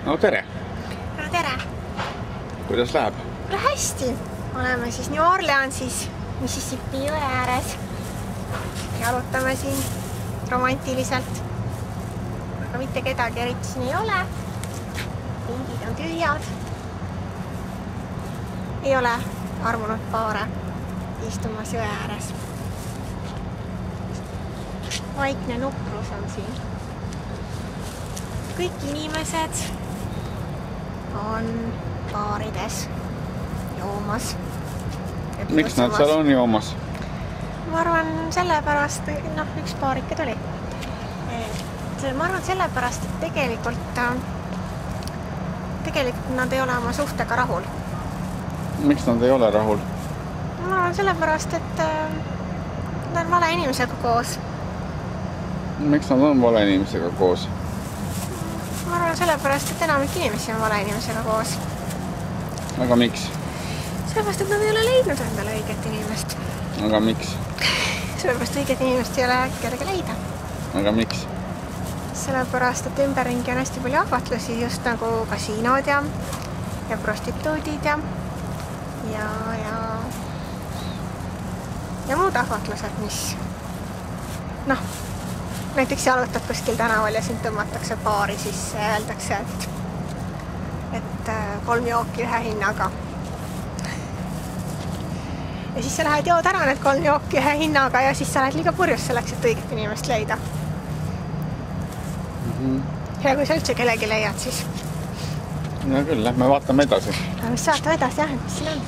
No tere! No tere! Kuidas läheb? Hästi! Oleme siis New Orleansis, Mississippi jõe ääres. Jalutame siin romantiliselt. Aga mitte kedagi eriti siin ei ole. Pingid on tühjad. Ei ole armunud paare istumas jõe ääres. Vaikne nukrus on siin. Kõik inimesed on baarides joomas. Miks nad seal on joomas? Ma arvan sellepärast, üks paar ikka tuli. Ma arvan sellepärast, et tegelikult nad ei ole oma suhtega rahul. Miks nad ei ole rahul? Ma arvan sellepärast, et nad on vale inimesega koos. Miks nad on vale inimesega koos? Ma arvan sellepärast, et enamik inimesi on vale inimesega koos. Aga miks? Sellepärast, et nad ei ole leidnud endale õiget inimest. Aga miks? Sellepärast õiget inimest ei ole kerge leida. Aga miks? Sellepärast, et ümberringi on hästi palju ahvatlusi, just nagu kasiinod ja prostituudid ja muud ahvatlused, mis näiteks jalutad kuskil tänaval ja sind tõmmatakse baari sisse ja öeldakse, et 3 jooki 1 hinnaga. Ja siis sa lähed jood ära need 3 jooki 1 hinnaga ja siis sa lähed liiga purjus selleks, et õiget inimest leida. Ja kui sa üldse kellegi leiad, siis... No küll, lähme vaatame edasi. Mis vaatame edasi, jah, mis siin on?